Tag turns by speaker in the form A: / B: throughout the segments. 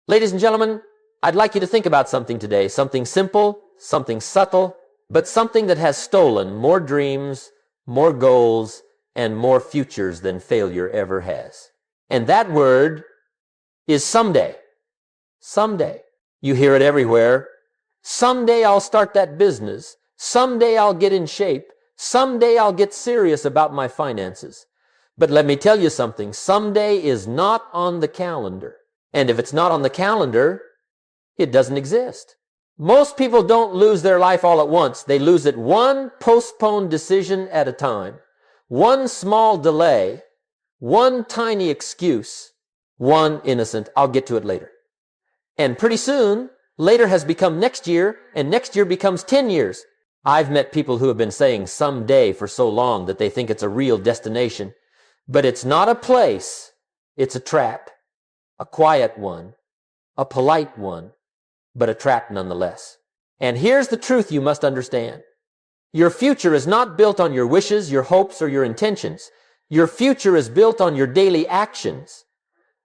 A: Ladies and gentlemen, I'd like you to think about something today, something simple, something subtle, but something that has stolen more dreams, more goals, and more futures than failure ever has. And that word is someday. Someday. You hear it everywhere. Someday I'll start that business. Someday I'll get in shape. Someday I'll get serious about my finances. But let me tell you something. Someday is not on the calendar. And if it's not on the calendar, it doesn't exist. Most people don't lose their life all at once. They lose it one postponed decision at a time. One small delay. One tiny excuse. One innocent, I'll get to it later. And pretty soon, later has become next year, and next year becomes 10 years. I've met people who have been saying someday for so long that they think it's a real destination. But it's not a place. It's a trap. A quiet one. A polite one. But a trap nonetheless. And here's the truth you must understand. Your future is not built on your wishes, your hopes, or your intentions. Your future is built on your daily actions.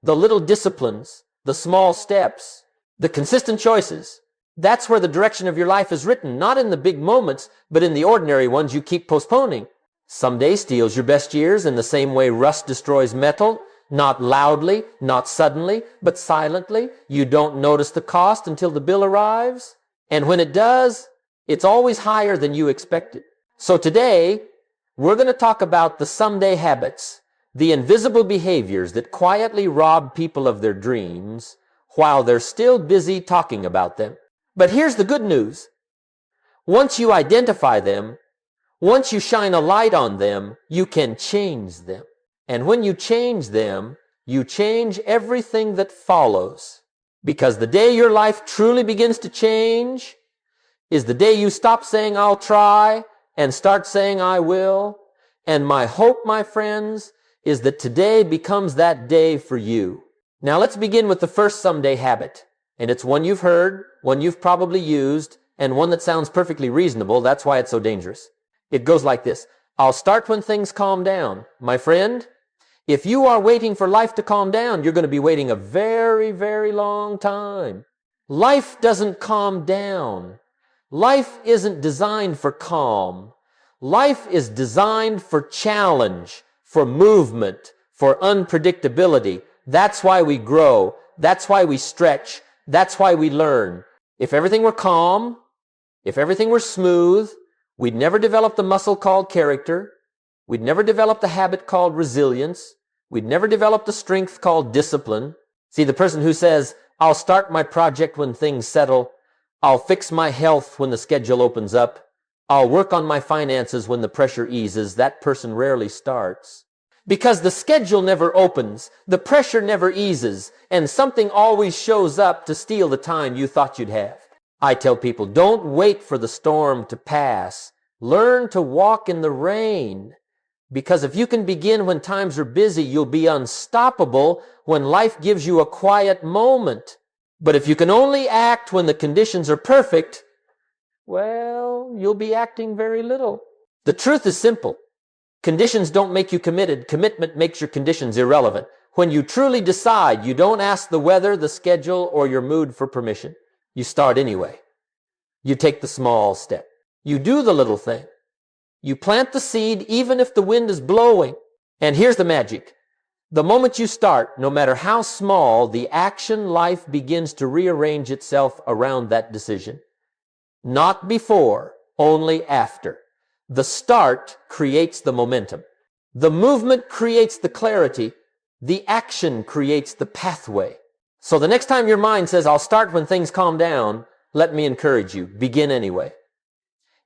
A: The little disciplines, the small steps, the consistent choices. That's where the direction of your life is written, not in the big moments, but in the ordinary ones you keep postponing. Someday steals your best years in the same way rust destroys metal, not loudly, not suddenly, but silently. You don't notice the cost until the bill arrives. And when it does, it's always higher than you expected. So today, we're going to talk about the someday habits, the invisible behaviors that quietly rob people of their dreams while they're still busy talking about them. But here's the good news. Once you identify them, once you shine a light on them, you can change them. And when you change them, you change everything that follows. Because the day your life truly begins to change is the day you stop saying, I'll try, and start saying, I will. And my hope, my friends, is that today becomes that day for you. Now let's begin with the first someday habit. And it's one you've heard, one you've probably used, and one that sounds perfectly reasonable. That's why it's so dangerous. It goes like this. I'll start when things calm down. My friend, if you are waiting for life to calm down, you're going to be waiting a very, very long time. Life doesn't calm down. Life isn't designed for calm. Life is designed for challenge, for movement, for unpredictability. That's why we grow. That's why we stretch. That's why we learn. If everything were calm, if everything were smooth, we'd never develop the muscle called character. We'd never develop the habit called resilience. We'd never develop the strength called discipline. See, the person who says, I'll start my project when things settle. I'll fix my health when the schedule opens up. I'll work on my finances when the pressure eases. That person rarely starts. Because the schedule never opens, the pressure never eases, and something always shows up to steal the time you thought you'd have. I tell people, don't wait for the storm to pass. Learn to walk in the rain. Because if you can begin when times are busy, you'll be unstoppable when life gives you a quiet moment. But if you can only act when the conditions are perfect, well, you'll be acting very little. The truth is simple. Conditions don't make you committed. Commitment makes your conditions irrelevant. When you truly decide, you don't ask the weather, the schedule, or your mood for permission. You start anyway. You take the small step. You do the little thing. You plant the seed even if the wind is blowing. And here's the magic. The moment you start, no matter how small, the action life begins to rearrange itself around that decision. Not before, only after. The start creates the momentum. The movement creates the clarity. The action creates the pathway. So the next time your mind says, I'll start when things calm down, let me encourage you. Begin anyway.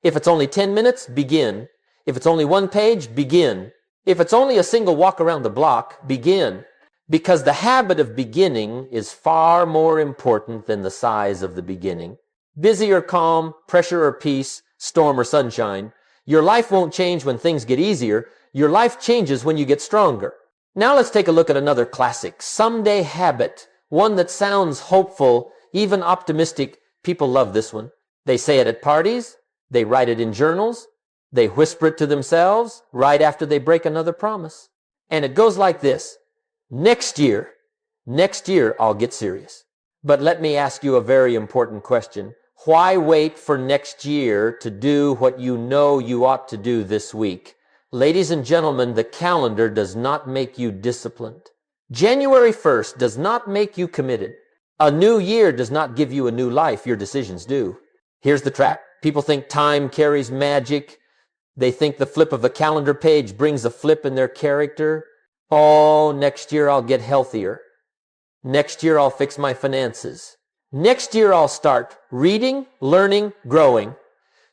A: If it's only 10 minutes, begin. If it's only one page, begin. If it's only a single walk around the block, begin. Because the habit of beginning is far more important than the size of the beginning. Busy or calm, pressure or peace, storm or sunshine, your life won't change when things get easier. Your life changes when you get stronger. Now let's take a look at another classic, someday habit, one that sounds hopeful, even optimistic. People love this one. They say it at parties. They write it in journals. They whisper it to themselves right after they break another promise. And it goes like this. Next year, I'll get serious. But let me ask you a very important question. Why wait for next year to do what you know you ought to do this week? Ladies and gentlemen, the calendar does not make you disciplined. January 1st does not make you committed. A new year does not give you a new life. Your decisions do. Here's the trap. People think time carries magic. They think the flip of a calendar page brings a flip in their character. Oh, next year I'll get healthier. Next year I'll fix my finances. Next year I'll start reading, learning, growing.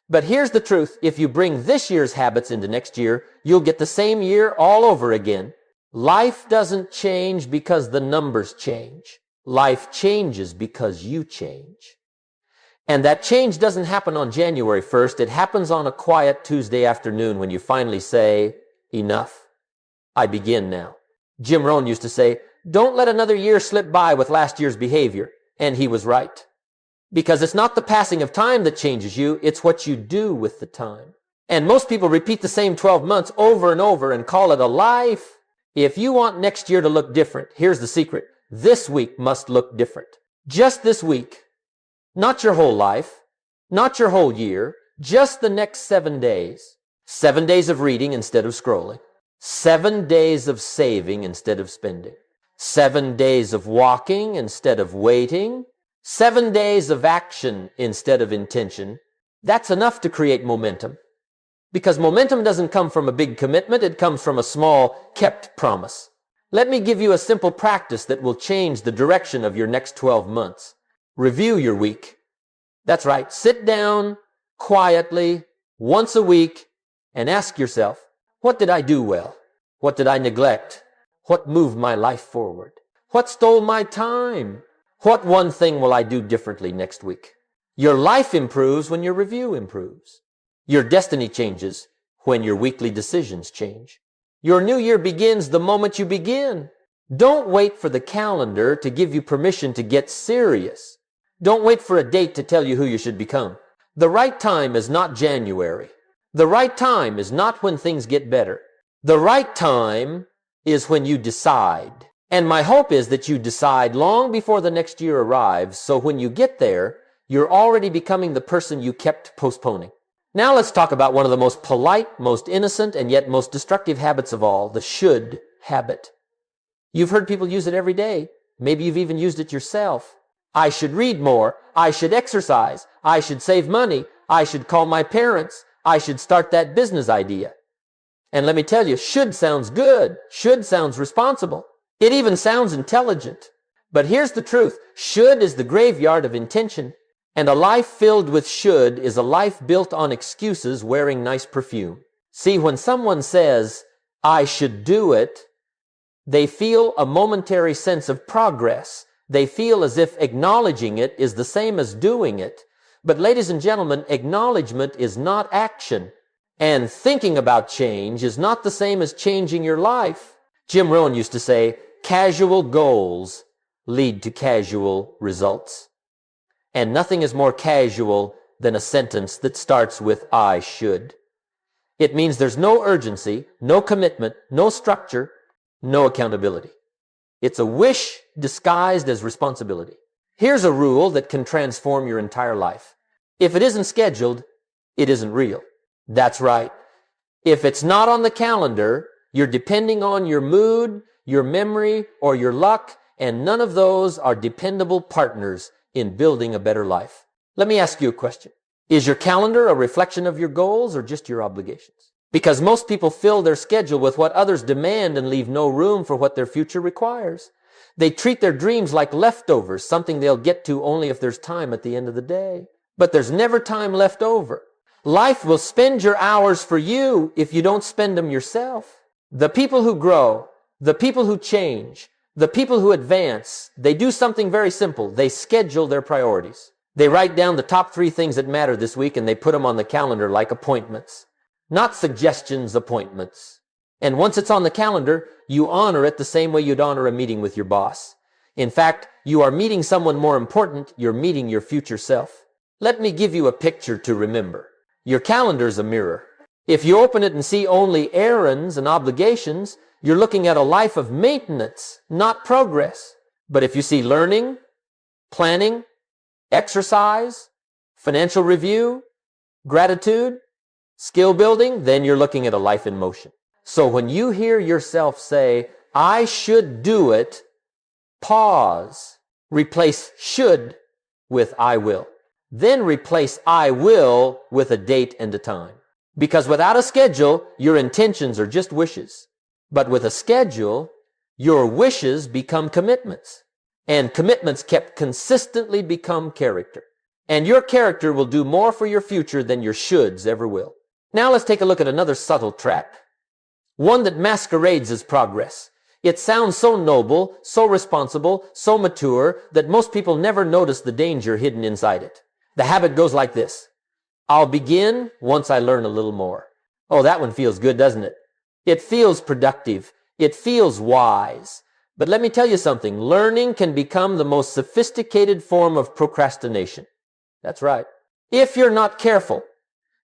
A: But here's the truth. If you bring this year's habits into next year, you'll get the same year all over again. Life doesn't change because the numbers change. Life changes because you change. And that change doesn't happen on January 1st. It happens on a quiet Tuesday afternoon when you finally say, enough. I begin now. Jim Rohn used to say, don't let another year slip by with last year's behavior. And he was right. Because it's not the passing of time that changes you, it's what you do with the time. And most people repeat the same 12 months over and over and call it a life. If you want next year to look different, here's the secret. This week must look different. Just this week. Not your whole life. Not your whole year. Just the next 7 days. 7 days of reading instead of scrolling. 7 days of saving instead of spending. 7 days of walking instead of waiting. 7 days of action instead of intention. That's enough to create momentum. Because momentum doesn't come from a big commitment, it comes from a small, kept promise. Let me give you a simple practice that will change the direction of your next 12 months. Review your week. That's right. Sit down quietly once a week and ask yourself, what did I do well? What did I neglect? What moved my life forward? What stole my time? What one thing will I do differently next week? Your life improves when your review improves. Your destiny changes when your weekly decisions change. Your new year begins the moment you begin. Don't wait for the calendar to give you permission to get serious. Don't wait for a date to tell you who you should become. The right time is not January. The right time is not when things get better. The right time is when you decide. And my hope is that you decide long before the next year arrives, so when you get there, you're already becoming the person you kept postponing. Now let's talk about one of the most polite, most innocent, and yet most destructive habits of all, the should habit. You've heard people use it every day. Maybe you've even used it yourself. I should read more. I should exercise. I should save money. I should call my parents. I should start that business idea. And let me tell you, should sounds good. Should sounds responsible. It even sounds intelligent. But here's the truth. Should is the graveyard of intention. And a life filled with should is a life built on excuses wearing nice perfume. See, when someone says, I should do it, they feel a momentary sense of progress. They feel as if acknowledging it is the same as doing it. But ladies and gentlemen, acknowledgement is not action. And thinking about change is not the same as changing your life. Jim Rohn used to say, casual goals lead to casual results. And nothing is more casual than a sentence that starts with, I should. It means there's no urgency, no commitment, no structure, no accountability. It's a wish disguised as responsibility. Here's a rule that can transform your entire life. If it isn't scheduled, it isn't real. That's right. If it's not on the calendar, you're depending on your mood, your memory, or your luck, and none of those are dependable partners in building a better life. Let me ask you a question. Is your calendar a reflection of your goals or just your obligations? Because most people fill their schedule with what others demand and leave no room for what their future requires. They treat their dreams like leftovers, something they'll get to only if there's time at the end of the day. But there's never time left over. Life will spend your hours for you if you don't spend them yourself. The people who grow, the people who change, the people who advance, they do something very simple. They schedule their priorities. They write down the top 3 things that matter this week and they put them on the calendar like appointments. Not suggestions, appointments. And once it's on the calendar, you honor it the same way you'd honor a meeting with your boss. In fact, you are meeting someone more important. You're meeting your future self. Let me give you a picture to remember. Your calendar's a mirror. If you open it and see only errands and obligations, you're looking at a life of maintenance, not progress. But if you see learning, planning, exercise, financial review, gratitude, skill building, then you're looking at a life in motion. So when you hear yourself say, I should do it, pause. Replace should with I will. Then replace I will with a date and a time. Because without a schedule, your intentions are just wishes. But with a schedule, your wishes become commitments. And commitments kept consistently become character. And your character will do more for your future than your shoulds ever will. Now let's take a look at another subtle trap. One that masquerades as progress. It sounds so noble, so responsible, so mature that most people never notice the danger hidden inside it. The habit goes like this. I'll begin once I learn a little more. Oh, that one feels good, doesn't it? It feels productive. It feels wise. But let me tell you something. Learning can become the most sophisticated form of procrastination. That's right. If you're not careful,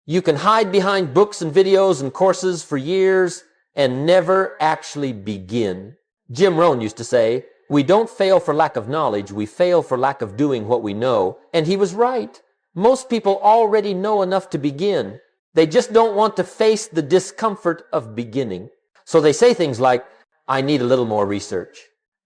A: you can hide behind books and videos and courses for years and never actually begin. Jim Rohn used to say, we don't fail for lack of knowledge, we fail for lack of doing what we know. And he was right. Most people already know enough to begin. They just don't want to face the discomfort of beginning. So they say things like, I need a little more research.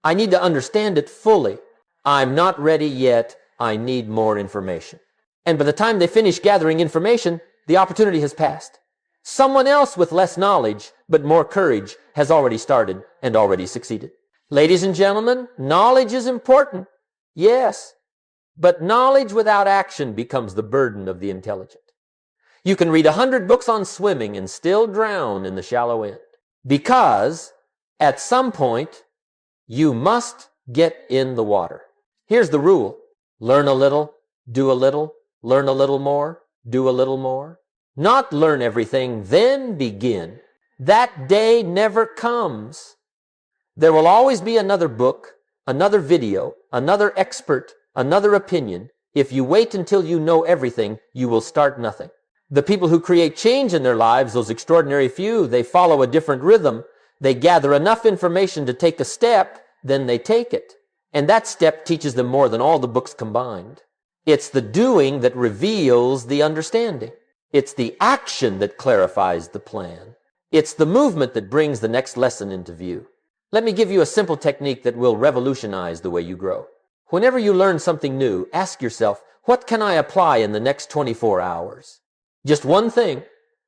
A: I need to understand it fully. I'm not ready yet. I need more information. And by the time they finish gathering information, the opportunity has passed. Someone else with less knowledge, but more courage, has already started and already succeeded. Ladies and gentlemen, knowledge is important. Yes. But knowledge without action becomes the burden of the intelligent. You can read 100 books on swimming and still drown in the shallow end. Because at some point, you must get in the water. Here's the rule. Learn a little, do a little, learn a little more, do a little more. Not learn everything, then begin. That day never comes. There will always be another book, another video, another expert, another opinion. If you wait until you know everything, you will start nothing. The people who create change in their lives, those extraordinary few, they follow a different rhythm. They gather enough information to take a step, then they take it. And that step teaches them more than all the books combined. It's the doing that reveals the understanding. It's the action that clarifies the plan. It's the movement that brings the next lesson into view. Let me give you a simple technique that will revolutionize the way you grow. Whenever you learn something new, ask yourself, what can I apply in the next 24 hours? Just one thing,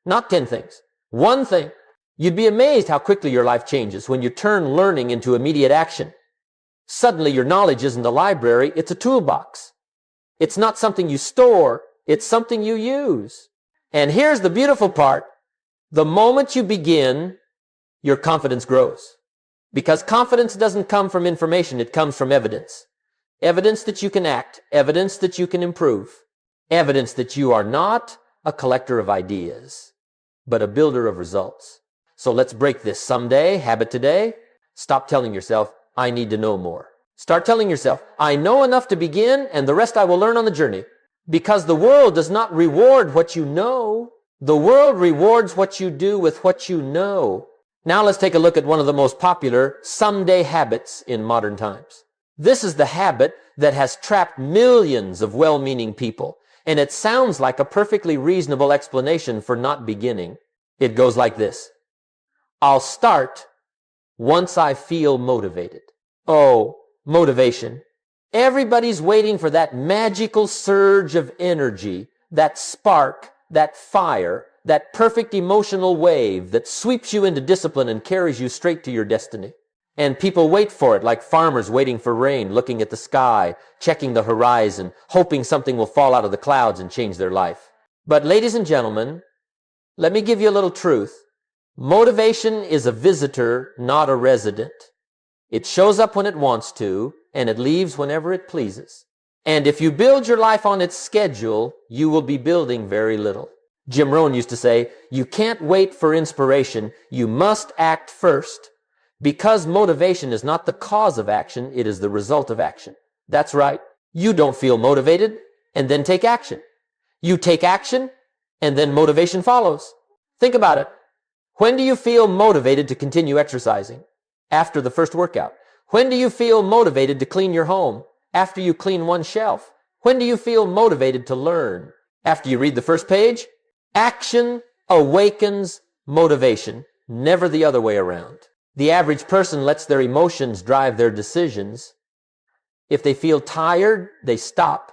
A: not 10 things. One thing. You'd be amazed how quickly your life changes when you turn learning into immediate action. Suddenly your knowledge isn't a library, it's a toolbox. It's not something you store, it's something you use. And here's the beautiful part. The moment you begin, your confidence grows. Because confidence doesn't come from information, it comes from evidence. Evidence that you can act, evidence that you can improve, evidence that you are not a collector of ideas, but a builder of results. So let's break this someday, habit today. Stop telling yourself, I need to know more. Start telling yourself, I know enough to begin and the rest I will learn on the journey. Because the world does not reward what you know. The world rewards what you do with what you know. Now let's take a look at one of the most popular someday habits in modern times. This is the habit that has trapped millions of well-meaning people. And it sounds like a perfectly reasonable explanation for not beginning. It goes like this. I'll start once I feel motivated. Oh, motivation. Everybody's waiting for that magical surge of energy, that spark, that fire, that perfect emotional wave that sweeps you into discipline and carries you straight to your destiny. And people wait for it like farmers waiting for rain, looking at the sky, checking the horizon, hoping something will fall out of the clouds and change their life. But ladies and gentlemen, let me give you a little truth. Motivation is a visitor, not a resident. It shows up when it wants to, and it leaves whenever it pleases. And if you build your life on its schedule, you will be building very little. Jim Rohn used to say, you can't wait for inspiration, you must act first. Because motivation is not the cause of action, it is the result of action. That's right. You don't feel motivated and then take action. You take action and then motivation follows. Think about it. When do you feel motivated to continue exercising? After the first workout. When do you feel motivated to clean your home? After you clean one shelf? When do you feel motivated to learn? After you read the first page? Action awakens motivation, never the other way around. The average person lets their emotions drive their decisions. If they feel tired, they stop.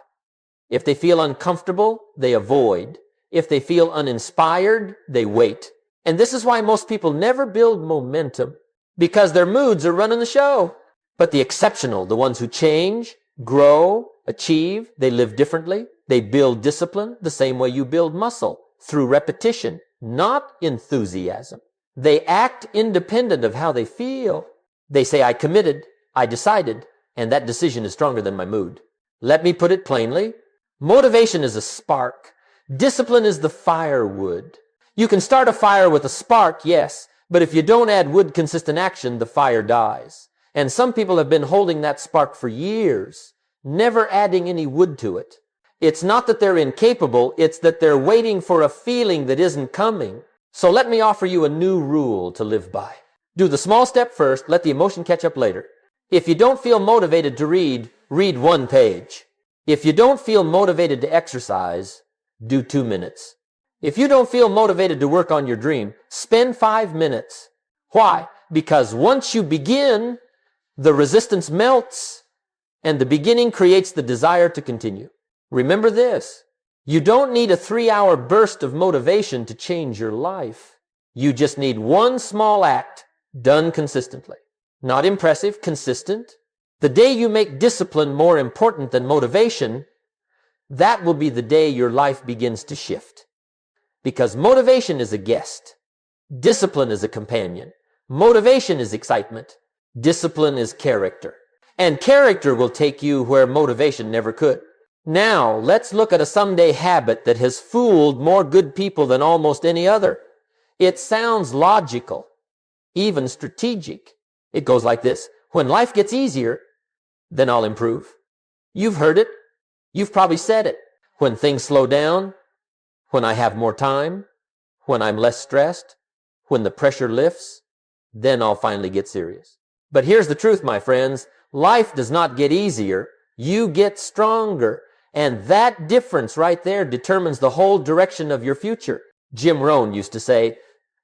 A: If they feel uncomfortable, they avoid. If they feel uninspired, they wait. And this is why most people never build momentum, because their moods are running the show. But the exceptional, the ones who change, grow, achieve, they live differently. They build discipline the same way you build muscle, through repetition, not enthusiasm. They act independent of how they feel. They say, I committed, I decided, and that decision is stronger than my mood. Let me put it plainly. Motivation is a spark. Discipline is the firewood. You can start a fire with a spark, yes, but if you don't add wood-consistent action, the fire dies. And some people have been holding that spark for years, never adding any wood to it. It's not that they're incapable, it's that they're waiting for a feeling that isn't coming. So let me offer you a new rule to live by. Do the small step first, let the emotion catch up later. If you don't feel motivated to read, read 1 page. If you don't feel motivated to exercise, do 2 minutes. If you don't feel motivated to work on your dream, spend 5 minutes. Why? Because once you begin, the resistance melts, and the beginning creates the desire to continue. Remember this. You don't need a 3-hour burst of motivation to change your life. You just need one small act done consistently. Not impressive, consistent. The day you make discipline more important than motivation, that will be the day your life begins to shift. Because motivation is a guest. Discipline is a companion. Motivation is excitement. Discipline is character. And character will take you where motivation never could. Now, let's look at a someday habit that has fooled more good people than almost any other. It sounds logical, even strategic. It goes like this. When life gets easier, then I'll improve. You've heard it. You've probably said it. When things slow down, when I have more time, when I'm less stressed, when the pressure lifts, then I'll finally get serious. But here's the truth, my friends. Life does not get easier. You get stronger. And that difference right there determines the whole direction of your future. Jim Rohn used to say,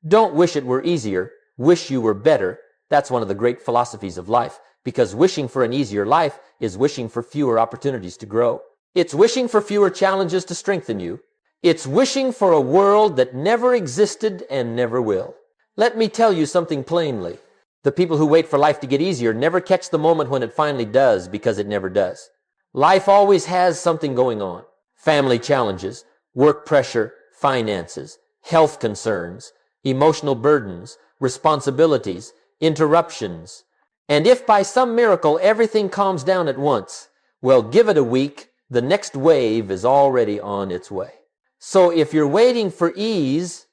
A: don't wish it were easier, wish you were better. That's one of the great philosophies of life, because wishing for an easier life is wishing for fewer opportunities to grow. It's wishing for fewer challenges to strengthen you. It's wishing for a world that never existed and never will. Let me tell you something plainly. The people who wait for life to get easier never catch the moment when it finally does, because it never does. Life always has something going on. Family challenges, work pressure, finances, health concerns, emotional burdens, responsibilities, interruptions. And if by some miracle everything calms down at once, well, give it a week, the next wave is already on its way. So if you're waiting for ease,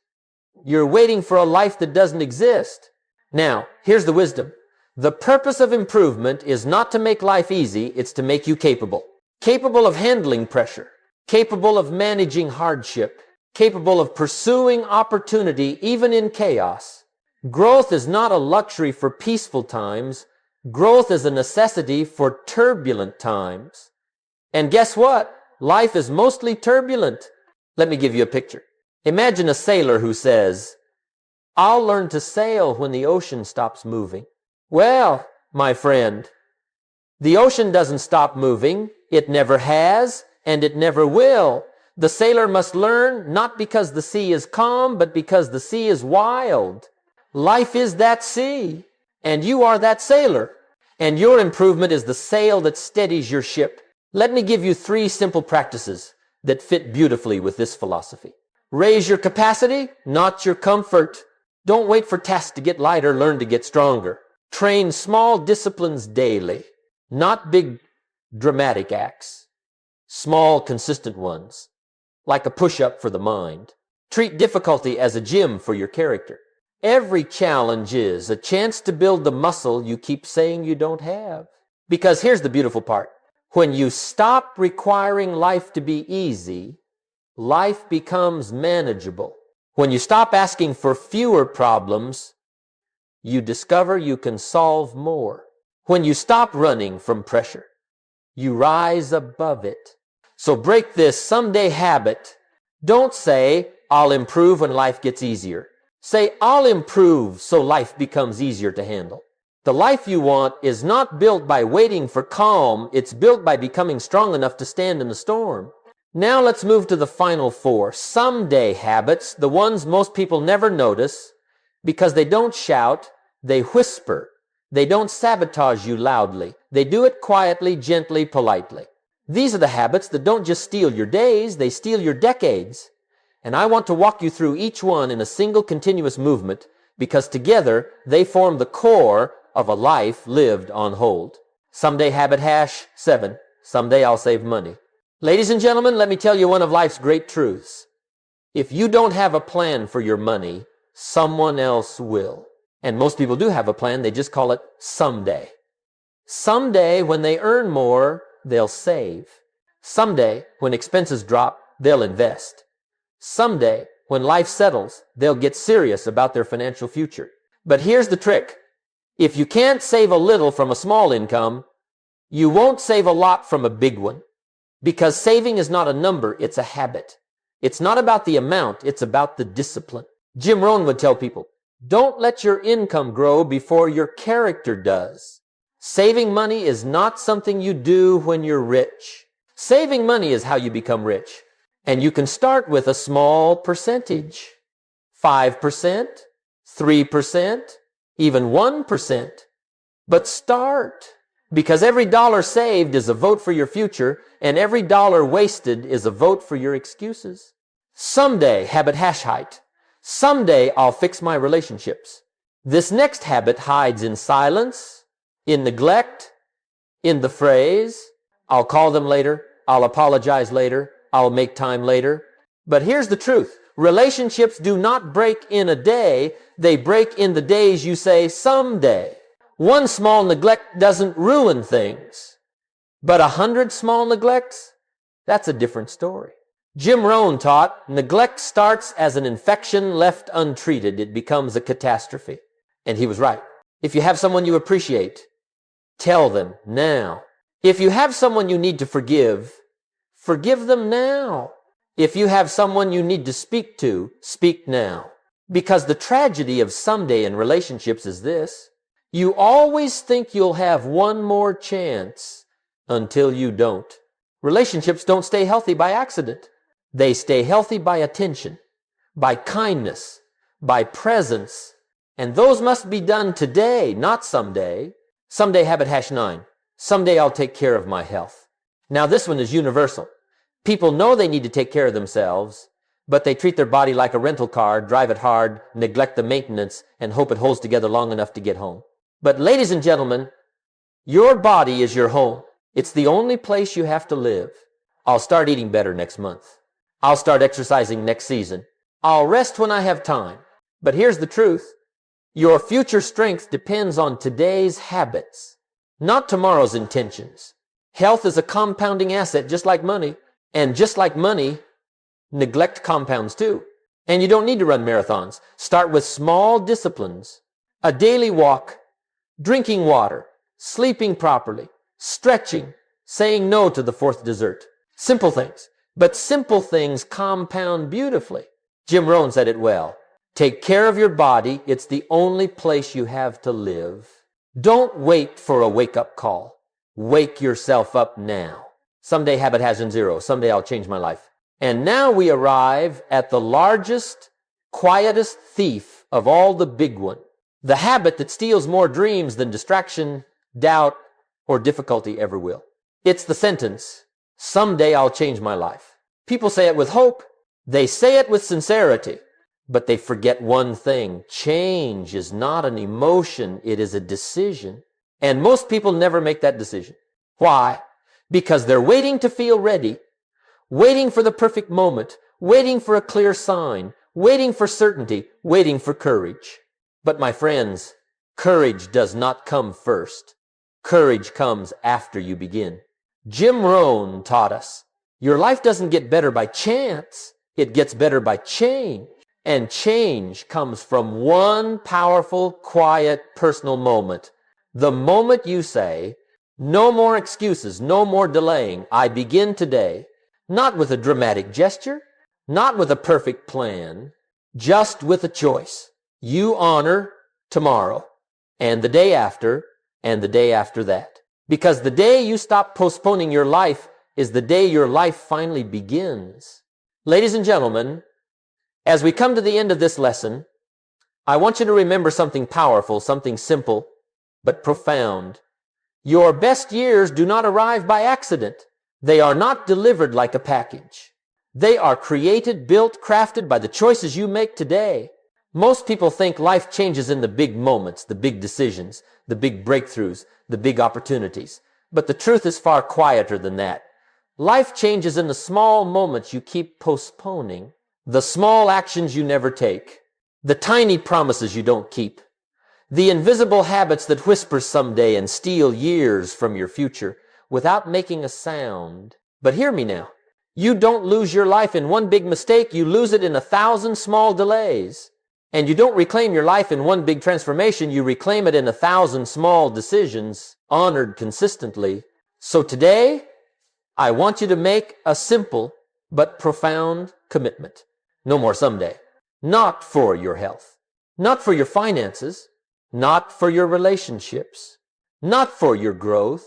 A: you're waiting for a life that doesn't exist. Now, here's the wisdom. The purpose of improvement is not to make life easy, it's to make you capable. Capable of handling pressure, capable of managing hardship, capable of pursuing opportunity even in chaos. Growth is not a luxury for peaceful times. Growth is a necessity for turbulent times. And guess what? Life is mostly turbulent. Let me give you a picture. Imagine a sailor who says, I'll learn to sail when the ocean stops moving. Well, my friend, the ocean doesn't stop moving. It never has, and it never will. The sailor must learn not because the sea is calm, but because the sea is wild. Life is that sea, and you are that sailor. And your improvement is the sail that steadies your ship. Let me give you 3 simple practices that fit beautifully with this philosophy. Raise your capacity, not your comfort. Don't wait for tasks to get lighter, learn to get stronger. Train small disciplines daily, not big dramatic acts. Small, consistent ones, like a push-up for the mind. Treat difficulty as a gym for your character. Every challenge is a chance to build the muscle you keep saying you don't have. Because here's the beautiful part. When you stop requiring life to be easy, life becomes manageable. When you stop asking for fewer problems, you discover you can solve more. When you stop running from pressure, You rise above it. So break this someday habit. Don't say, I'll improve when life gets easier. Say, I'll improve so life becomes easier to handle. The life you want is not built by waiting for calm. It's built by becoming strong enough to stand in the storm. Now let's move to the final 4. Someday habits, the ones most people never notice because they don't shout, they whisper. They don't sabotage you loudly. They do it quietly, gently, politely. These are the habits that don't just steal your days, they steal your decades. And I want to walk you through each one in a single continuous movement because together they form the core of a life lived on hold. Someday habit hash 7. Someday I'll save money. Ladies and gentlemen, let me tell you one of life's great truths. If you don't have a plan for your money, someone else will. And most people do have a plan, they just call it someday. Someday, when they earn more, they'll save. Someday, when expenses drop, they'll invest. Someday, when life settles, they'll get serious about their financial future. But here's the trick. If you can't save a little from a small income, you won't save a lot from a big one. Because saving is not a number, it's a habit. It's not about the amount, it's about the discipline. Jim Rohn would tell people, don't let your income grow before your character does. Saving money is not something you do when you're rich. Saving money is how you become rich. And you can start with a small percentage. 5%, 3%, even 1%. But start. Because every dollar saved is a vote for your future, and every dollar wasted is a vote for your excuses. Someday, habit hash height. Someday I'll fix my relationships. This next habit hides in silence, in neglect, in the phrase, I'll call them later, I'll apologize later, I'll make time later. But here's the truth. Relationships do not break in a day, they break in the days you say someday. One small neglect doesn't ruin things. But 100 small neglects, that's a different story. Jim Rohn taught, neglect starts as an infection left untreated. It becomes a catastrophe. And he was right. If you have someone you appreciate, tell them now. If you have someone you need to forgive, forgive them now. If you have someone you need to speak to, speak now. Because the tragedy of someday in relationships is this. You always think you'll have one more chance until you don't. Relationships don't stay healthy by accident. They stay healthy by attention, by kindness, by presence. And those must be done today, not someday. Someday habit hash 9. Someday I'll take care of my health. Now this one is universal. People know they need to take care of themselves, but they treat their body like a rental car, drive it hard, neglect the maintenance, and hope it holds together long enough to get home. But ladies and gentlemen, your body is your home. It's the only place you have to live. I'll start eating better next month. I'll start exercising next season. I'll rest when I have time. But here's the truth. Your future strength depends on today's habits, not tomorrow's intentions. Health is a compounding asset just like money. And just like money, neglect compounds too. And you don't need to run marathons. Start with small disciplines. A daily walk, drinking water, sleeping properly, stretching, saying no to the 4th dessert. Simple things. But simple things compound beautifully. Jim Rohn said it well. Take care of your body. It's the only place you have to live. Don't wait for a wake-up call. Wake yourself up now. Someday habit has 0. Someday I'll change my life. And now we arrive at the largest, quietest thief of all the big one. The habit that steals more dreams than distraction, doubt, or difficulty ever will. It's the sentence, someday I'll change my life. People say it with hope. They say it with sincerity. But they forget one thing. Change is not an emotion. It is a decision. And most people never make that decision. Why? Because they're waiting to feel ready. Waiting for the perfect moment. Waiting for a clear sign. Waiting for certainty. Waiting for courage. But my friends, courage does not come first. Courage comes after you begin. Jim Rohn taught us, your life doesn't get better by chance. It gets better by change. And change comes from one powerful, quiet, personal moment. The moment you say, No more excuses, no more delaying. I begin today, not with a dramatic gesture, not with a perfect plan, just with a choice. You honor tomorrow and the day after and the day after that. Because the day you stop postponing your life is the day your life finally begins. Ladies and gentlemen, as we come to the end of this lesson, I want you to remember something powerful, something simple, but profound. Your best years do not arrive by accident. They are not delivered like a package. They are created, built, crafted by the choices you make today. Most people think life changes in the big moments, the big decisions, the big breakthroughs, the big opportunities. But the truth is far quieter than that. Life changes in the small moments you keep postponing, the small actions you never take, the tiny promises you don't keep, the invisible habits that whisper someday and steal years from your future without making a sound. But hear me now. You don't lose your life in one big mistake. You lose it in 1,000 small delays. And you don't reclaim your life in one big transformation. You reclaim it in 1,000 small decisions, honored consistently. So today, I want you to make a simple but profound commitment. No more someday. Not for your health. Not for your finances. Not for your relationships. Not for your growth.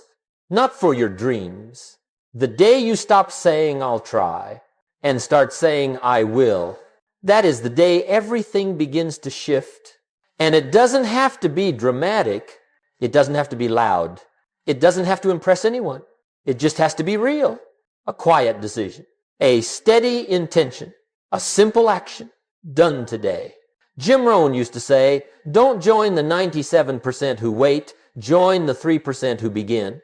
A: Not for your dreams. The day you stop saying, I'll try, and start saying, I will, that is the day everything begins to shift. And it doesn't have to be dramatic. It doesn't have to be loud. It doesn't have to impress anyone. It just has to be real. A quiet decision. A steady intention. A simple action. Done today. Jim Rohn used to say, don't join the 97% who wait. Join the 3% who begin.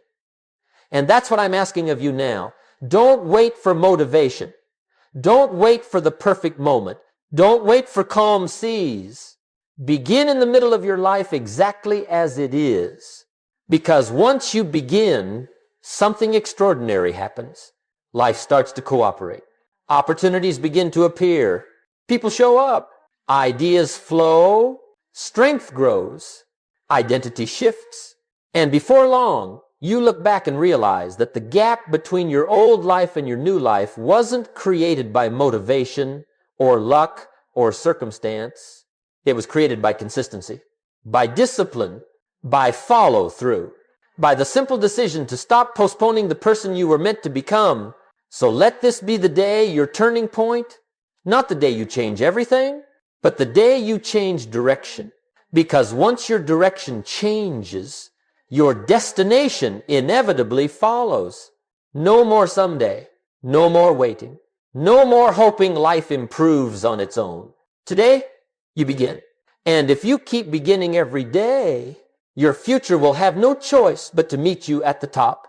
A: And that's what I'm asking of you now. Don't wait for motivation. Don't wait for the perfect moment. Don't wait for calm seas. Begin in the middle of your life exactly as it is. Because once you begin, something extraordinary happens. Life starts to cooperate. Opportunities begin to appear. People show up. Ideas flow. Strength grows. Identity shifts. And before long, you look back and realize that the gap between your old life and your new life wasn't created by motivation or luck or circumstance. It was created by consistency, by discipline, by follow-through, by the simple decision to stop postponing the person you were meant to become. So let this be the day, your turning point, not the day you change everything, but the day you change direction. Because once your direction changes, your destination inevitably follows. No more someday. No more waiting. No more hoping life improves on its own. Today, you begin. And if you keep beginning every day, your future will have no choice but to meet you at the top.